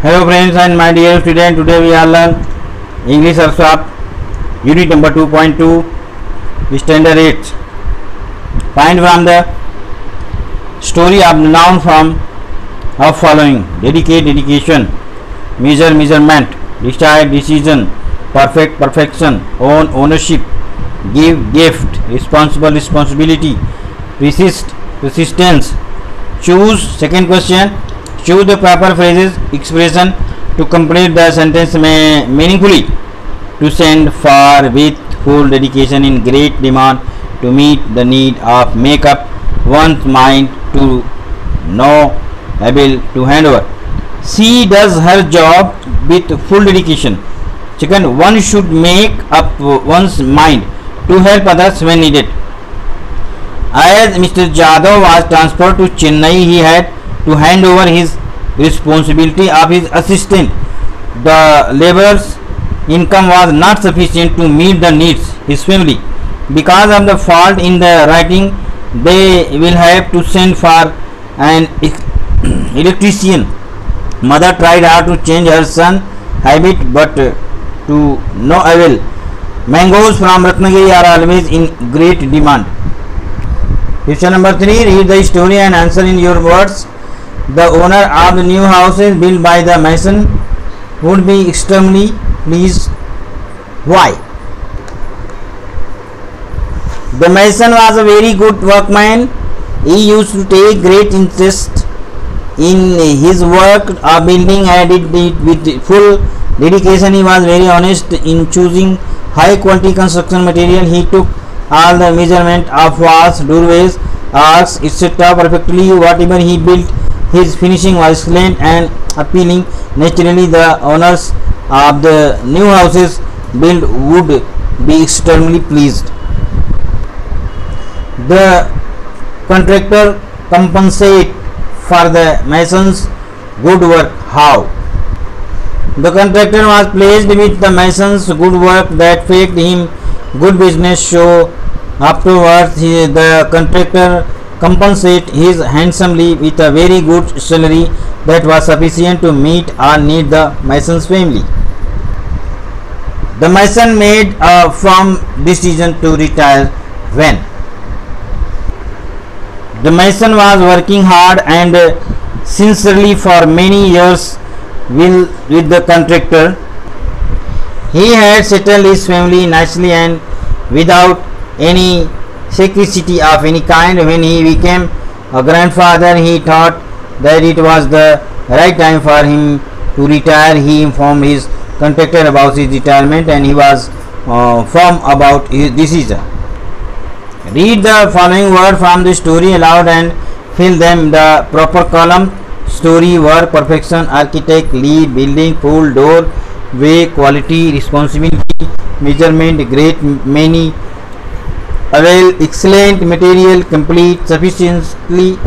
Hello friends and my dear student, today we are learn English Workshop Unit number 2.2 Standard 8. Find from the story of noun from of following: dedicate, dedication; measure, measurement; decide, decision; perfect, perfection; own, ownership; give, gift; responsible, responsibility; persist, persistence; choose. Second question: choose the proper phrases, expression to complete the sentence meaningfully. To send for with full dedication, in great demand, to meet the need of, make up one's mind to, know, able to hand over. She does her job with full dedication. Second, one should make up one's mind to help others when needed. As Mr. Jadhav was transferred to Chennai, he had to hand over his responsibility of his assistant. The laborer's income was not sufficient to meet the needs of his family. Because of the fault in the writing, they will have to send for an electrician. Mother tried hard to change her son's habit, but to no avail. Mangoes from Ratnagiri are always in great demand. Question number 3. Read the story and answer in your words. The owner of the new houses built by the mason would be extremely pleased. Why? The mason was a very good workman. He used to take great interest in his work of building and did it with full dedication. He was very honest in choosing high quality construction material. He took all the measurement of walls, doorways, arcs, etc. perfectly. Whatever he built, his finishing was excellent and appealing. Naturally, the owners of the new houses built would be extremely pleased. The contractor compensate for the mason's good work. How? The contractor was pleased with the mason's good work that faked him good business show. Afterwards, the contractor compensate his handsomely with a very good salary that was sufficient to meet or need the mason's family. The mason made a firm decision to retire when? The mason was working hard and sincerely for many years with the contractor. He had settled his family nicely and without any secrecy of any kind. When he became a grandfather, he thought that it was the right time for him to retire. He informed his contractor about his retirement and he was firm about his decision. Read the following word from the story aloud and fill them. The proper column: story, work, perfection, architect, lead, building, full, door, way, quality, responsibility, measurement, great, many, avail, excellent, material, complete, sufficiently,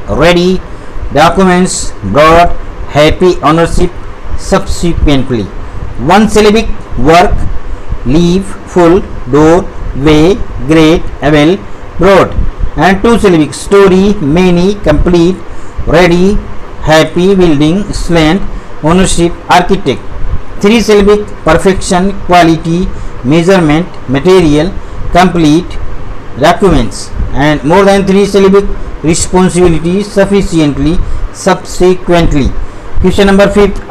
ready, documents, brought, happy, ownership, subsequently. One syllabic: work, leave, full, door, way, great, avail, brought. And two syllabic: story, many, complete, ready, happy, building, excellent, ownership, architect. Three syllabic: perfection, quality, measurement, material, complete, documents. And more than three syllabic: responsibility, sufficiently, subsequently. Question number 5.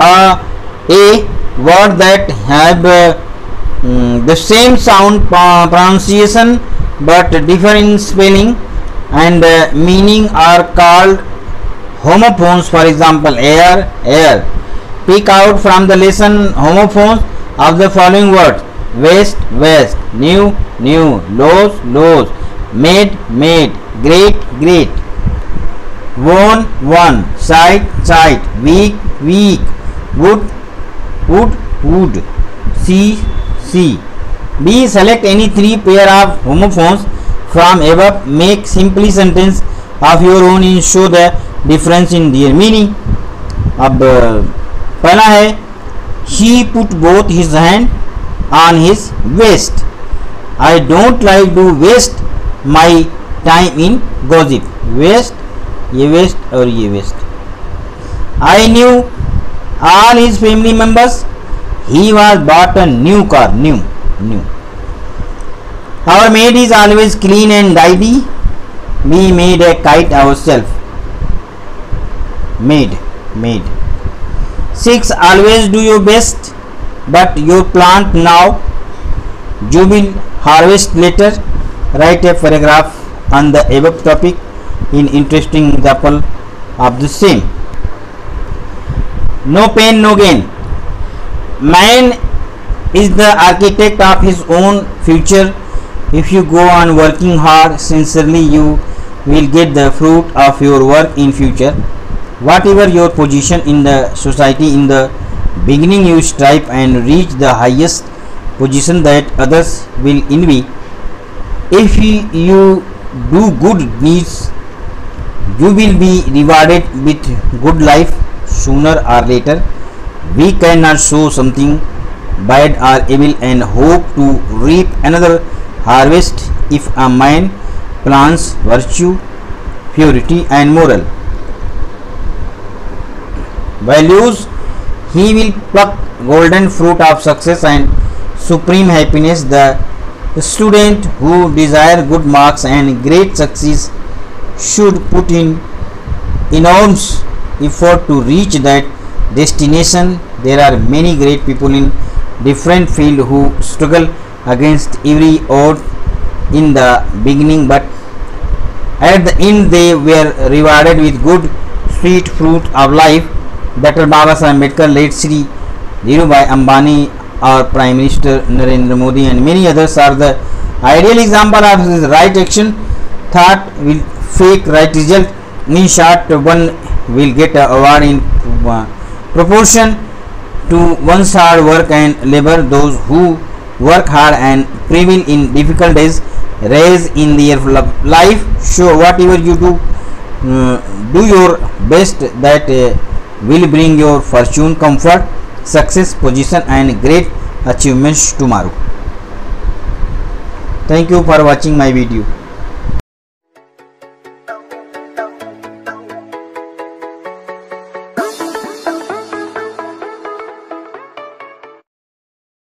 A word that have the same sound pronunciation but differ in spelling and meaning are called homophones. For example, air, air. Pick out from the lesson homophones of the following words: west, west; new, new; lows, lows; made, made; great, great; won, won; sight, sight; weak, weak; wood, wood, wood; see, see. B. Select any three pair of homophones from above. Make simply sentence of your own and show the difference in their meaning. अब पहला है: he put both his hand on his waist. I don't like to waste my time in gossip. Waste, ये waste और ये waste. I knew all his family members. He was bought a new car. New. Our maid is always clean and tidy. We made a kite ourselves. Made. 6. Always do your best, but your plant now. You will harvest later. Write a paragraph on the above topic in interesting example of the same. No pain, no gain. Man is the architect of his own future. If you go on working hard sincerely, you will get the fruit of your work in future. Whatever your position in the society, in the beginning you strive and reach the highest position that others will envy. If you do good deeds, you will be rewarded with good life sooner or later. We cannot show something bad or evil and hope to reap another harvest. If a man plants virtue, purity and moral values, he will pluck golden fruit of success and supreme happiness. The student who desire good marks and great success should put in enormous effort to reach that destination. There are many great people in different fields who struggle against every odds in the beginning, but at the end they were rewarded with good sweet fruit of life. Dr. Baba Saheb Ambedkar, late Sri Dhirubhai Ambani, our Prime Minister Narendra Modi and many others are the ideal example of his right action. Thought will fake right result. In short, one will get an award in proportion to one's hard work and labor. Those who work hard and prevail in difficult days rise in their life. So whatever you do your best. That will bring your fortune, comfort, success, position and great achievements tomorrow. Thank you for watching my video.